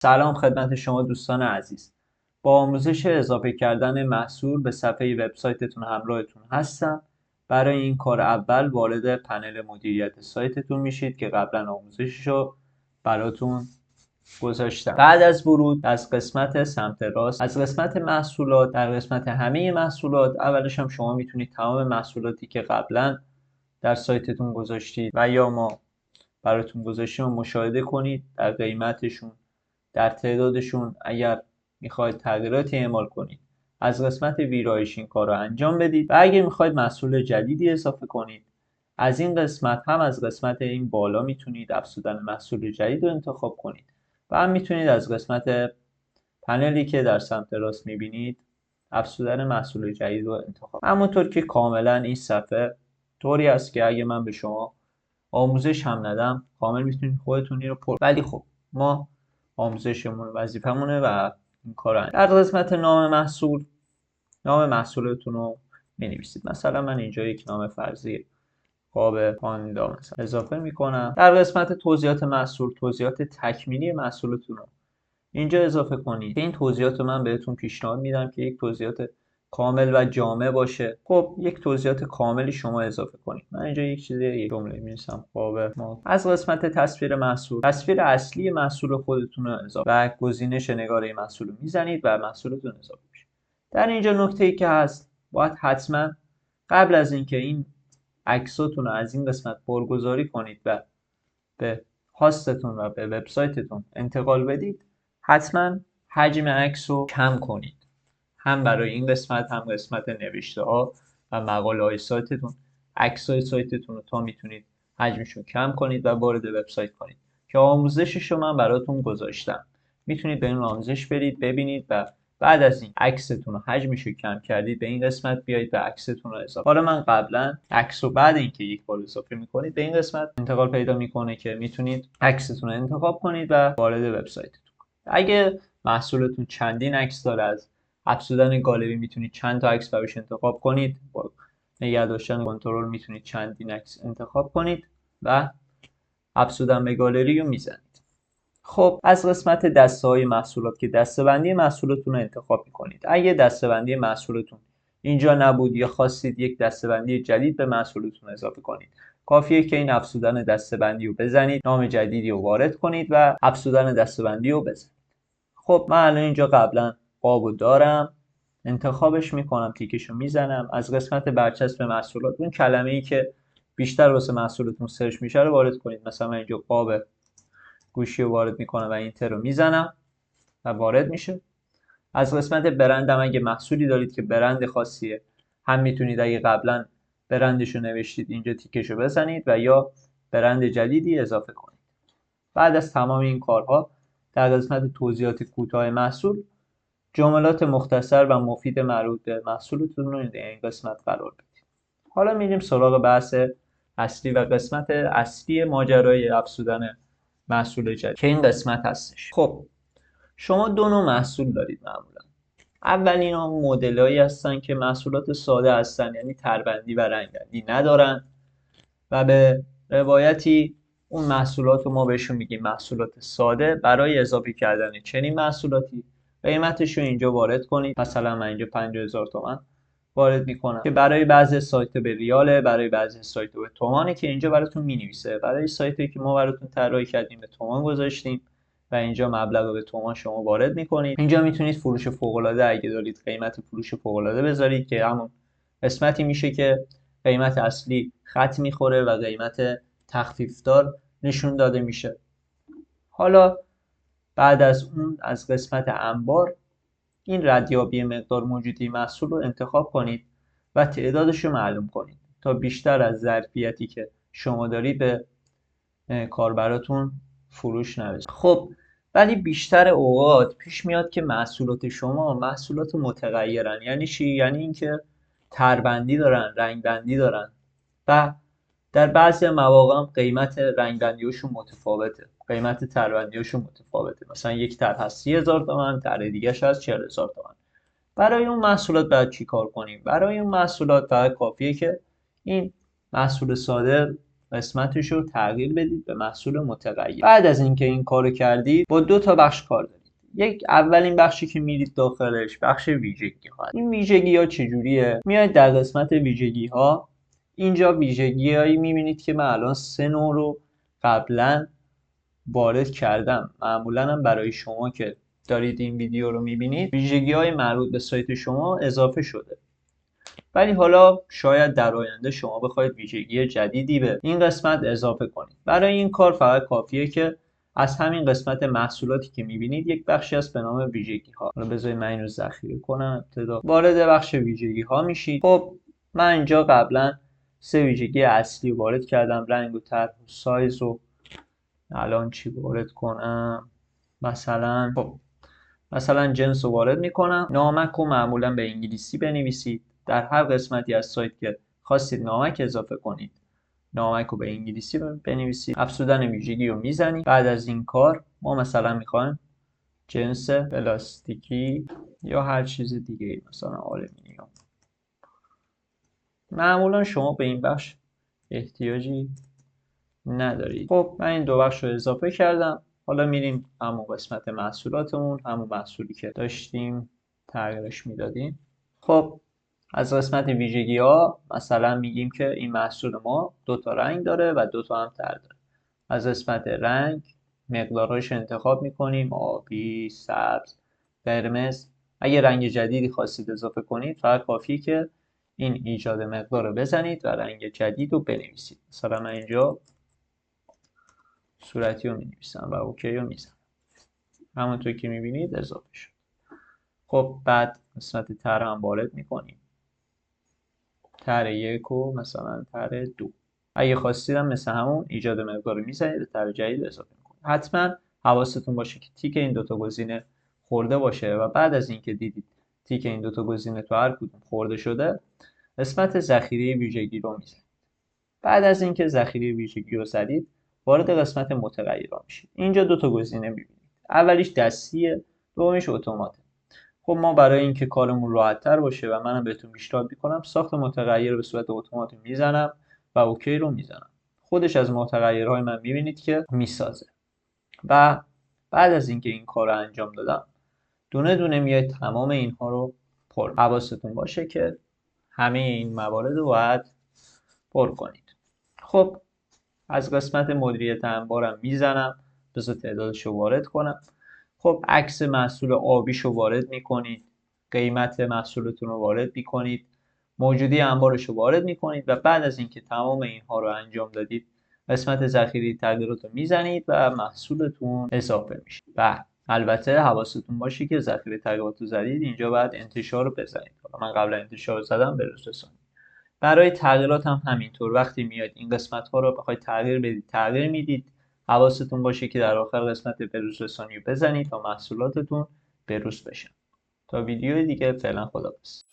سلام خدمت شما دوستان عزیز. با آموزش اضافه کردن محصول به صفحه وبسایتتون همراهتون هستم. برای این کار اول وارد پنل مدیریت سایتتون میشید که قبلا آموزششو براتون گذاشتم. بعد از ورود از قسمت سمت راست از قسمت محصولات، در قسمت همه محصولات اولش هم شما میتونید تمام محصولاتی که قبلا در سایتتون گذاشتید و یا ما براتون گذاشتیم مشاهده کنید، در قیمتشون، در تعدادشون. اگر میخواید تغییراتی اعمال کنید از قسمت ویرایش این کار رو انجام بدید و اگر میخواید محصول جدیدی اضافه کنید از این قسمت هم از قسمت این بالا میتونید افزودن محصول جدید رو انتخاب کنید و هم میتونید از قسمت پنلی که در سمت راست میبینید افزودن محصول جدید رو انتخاب. همونطور که کاملا این صفحه طوری است که اگه من به شما آموزش هم ندم کامل میتونید خودتون این رو پر، ولی خب ما آموزشمون وظیفمونه و این کار رو در قسمت نام محصول، نام محصولتون رو مینویسید. مثلا من اینجا یک نام فرضی قاب پاندا مثلا اضافه میکنم. در قسمت توضیحات محصول، توضیحات تکمیلی محصولتون رو اینجا اضافه کنید. این توضیحات رو من بهتون پیشنهاد میدم که یک توضیحات کامل و جامع باشه. خب یک توضیحات کاملی شما اضافه کنید. من اینجا یک جمله می‌نویسم قاب ما. از قسمت تصویر محصول، تصویر اصلی محصول خودتون رو اضافه و گزینش نگاره محصول رو میزنید و محصولتون اضافه میشه. در اینجا نکته‌ای که هست، باید حتما قبل از اینکه این عکساتون رو از این قسمت برگزاری کنید و به هاستتون و به وبسایتتون انتقال بدید، حتما حجم عکس رو کم کنید. هم برای این قسمت هم قسمت نوشته ها و مقاله های سایتتون. عکس های سایتتون رو تا میتونید حجمشون کم کنید و وارد وبسایت کنید که آموزشش رو من براتون گذاشتم. میتونید به این آموزش برید ببینید و بعد از این عکستون رو حجمش رو کم کردید به این قسمت بیایید و عکستون رو اضافه. حالا من قبلا عکس رو بعد اینکه یک بار اضافه میکنید به این قسمت انتقال پیدا میکنه که میتونید عکستون رو انتخاب کنید و وارد وبسایتتون. اگه محصولتون چندین عکس داره، از افزودن گالری میتونید چند تا عکس براش انتخاب کنید. با نگه داشتن کنترل میتونید چندین عکس انتخاب کنید و افزودن به گالری رو میزنید. خب از قسمت دسته‌های محصولات که دسته‌بندی محصولتون رو انتخاب میکنید. اگه دسته‌بندی محصولتون اینجا نبود یا خواستید یک دسته‌بندی جدید به محصولتون اضافه کنید، کافیه که این افزودن دسته‌بندی رو بزنید، نام جدیدی رو وارد کنید و افزودن دسته‌بندی رو بزنید. خب من الان اینجا قبلا قابو دارم، انتخابش میکنم، تیکشو میزنم. از قسمت برچسب محصولات اون کلمه‌ای که بیشتر واسه محصولتون سرچ میشه رو وارد کنید. مثلا من اینجا قاب گوشی رو وارد میکنم و اینتر رو میزنم و وارد میشه. از قسمت برندم اگه محصولی دارید که برند خاصیه، هم میتونید اگه قبلا برندشو نوشتید اینجا تیکشو بزنید و یا برند جدیدی اضافه کنید. بعد از تمام این کارها در قسمت توضیحات کوتاه محصول جملات مختصر و مفید مربوط به محصولتون رو در این قسمت قرار بدید. حالا میریم سراغ بحث اصلی و قسمت اصلی ماجرای افزودن محصول جدید که این قسمت هستش. خب شما دو نوع محصول دارید معمولا. اولین مدلایی هستن که محصولات ساده هستن، یعنی تربندی و رنگبندی ندارن و به روایتی اون محصولات رو ما بهشون میگیم محصولات ساده. برای اضافه کردن چنین محصولاتی قیمتش رو اینجا وارد کنید. مثلا من اینجا 50,000 تومان وارد میکنم که برای بعضی سایت به ریاله، برای بعضی سایت به تومانه که اینجا براتون مینویسه. برای سایتی که ما براتون طراحی کردیم به تومان گذاشتیم و اینجا مبلغ رو به تومان شما وارد میکنید. اینجا میتونید فروش فوق العاده اگه دارید قیمت فروش فوق العاده بذارید که همون قسمتی میشه که قیمت اصلی خط میخوره و قیمت تخفیفدار نشون داده میشه. حالا بعد از اون از قسمت انبار این ردیابی مقدار موجودی محصول رو انتخاب کنید و تعدادش رو معلوم کنید تا بیشتر از ظرفیتی که شما دارید به کاربراتون فروش نرسه. خب ولی بیشتر اوقات پیش میاد که محصولات شما محصولات متغیرن. یعنی چی؟ یعنی اینکه تربندی دارن، رنگبندی دارن و در بعضی مواقع هم قیمت رنگبندیشون متفاوته، قیمت تربندیشون متفاوته. مثلا یک تر هست 30,000 تومان، تر دیگه هست 40,000 تومان. برای اون محصولات باید چی کار کنیم؟ برای اون محصولات فقط کافیه که این محصول ساده قسمتش رو تغییر بدید به محصول متغیر. بعد از اینکه این کارو کردید با 2 تا بخش کار دارید. اولین بخشی که میرید داخلش بخش ویژگی ها. این ویژگی ها چجوریه؟ میاید در قسمت ویژگی ها، اینجا ویژگی هایی میبینید که من الان 3 نوع رو قبلا وارد کردم. معمولا هم برای شما که دارید این ویدیو رو میبینید ویژگی های مربوط به سایت شما اضافه شده، ولی حالا شاید در آینده شما بخواید ویژگی جدیدی به این قسمت اضافه کنید. برای این کار فقط کافیه که از همین قسمت محصولاتی که میبینید یک بخشی هست به نام ویژگی ها. حالا بذارید من این رو ذخیره کنم. ابتدا وارد بخش ویژگی ها میشید. خب من اینجا قبلا 3 ویژگی اصلی وارد کردم، رنگ و طرح و سایز. و الان چی وارد کنم؟ مثلا جنس رو وارد میکنم. نامک رو معمولا به انگلیسی بنویسید. در هر قسمتی از سایت که خواستید نامک اضافه کنید، نامک رو به انگلیسی بنویسید. افزودن ویژگی رو میزنید. بعد از این کار ما مثلا میخوایم جنس پلاستیکی یا هر چیز دیگه، مثلا آلومینیوم. معمولا شما به این بخش احتیاجی ندارید. خب من این 2 بخش رو اضافه کردم. حالا میریم همون قسمت محصولاتمون، همون محصولی که داشتیم تغییرش میدادیم. خب از قسمت ویژگی ها مثلا میگیم که این محصول ما 2 تا رنگ داره و 2 تا هم طرح داره. از قسمت رنگ مقدارهاش انتخاب میکنیم، آبی، سبز، قرمز. اگه رنگ جدیدی خواستید اضافه کنید فقط کافیه که این ایجاد مقدار رو بزنید و رنگ جدید رو بنویسید. مثلا من اینجا صورتی رو می‌نویسم و اوکی رو میزنم. همونطور که می‌بینید اضافه شد. خب بعد قسمت طرح هم وارد می‌کنیم. طرح 1 و مثلا طرح 2. اگه خواستیدم مثل همون ایجاد مقدار رو میزنید و طرح جدید اضافه می‌کنید. حتما حواستون باشه که تیک این 2 تا گزینه خورده باشه و بعد از اینکه دیدید تیک این 2 تا گزینه تو هر کدوم خورده شده، قسمت ذخیره ویژگی رو میزنید. بعد از اینکه ذخیره ویژگی رو زدید، وارد قسمت متغیرها میشید. اینجا 2 تا گزینه میبینید. اولیش دستیه، دومیش اتوماته. خب ما برای اینکه کارمون راحت‌تر باشه و منم بهتون پیشنهاد میکنم ساخت متغیر رو به صورت اتومات میزنم و اوکی رو میزنم. خودش از متغیرهای من میبینید که میسازه. و بعد از اینکه این کار رو انجام دادم، دونه دونه میاید تمام اینها رو پر. حواستون باشه که همه این موارد رو باید پر کنید. خب از قسمت مدیریت انبارم میزنم، بذار تعدادش رو وارد کنم. خب عکس محصول آبیش رو وارد میکنید، قیمت محصولتون رو وارد میکنید، موجودی انبارش رو وارد میکنید و بعد از اینکه تمام اینها رو انجام دادید قسمت ذخیره تغییرات رو میزنید و محصولتون اضافه میشه. و البته حواستون باشه که ذخیره تغییرات رو زدید، اینجا بعد انتشار رو بزنید. حالا من قبلا انتشار رو زدم، به روز رسانی. برای تغییرات هم همینطور. وقتی میاد این قسمت ها رو بخواید تغییر بدید تغییر میدید. حواستون باشه که در آخر قسمت بروز رسانی رو بزنید تا محصولاتتون بروز بشن. تا ویدیو دیگه فعلا خداحافظ.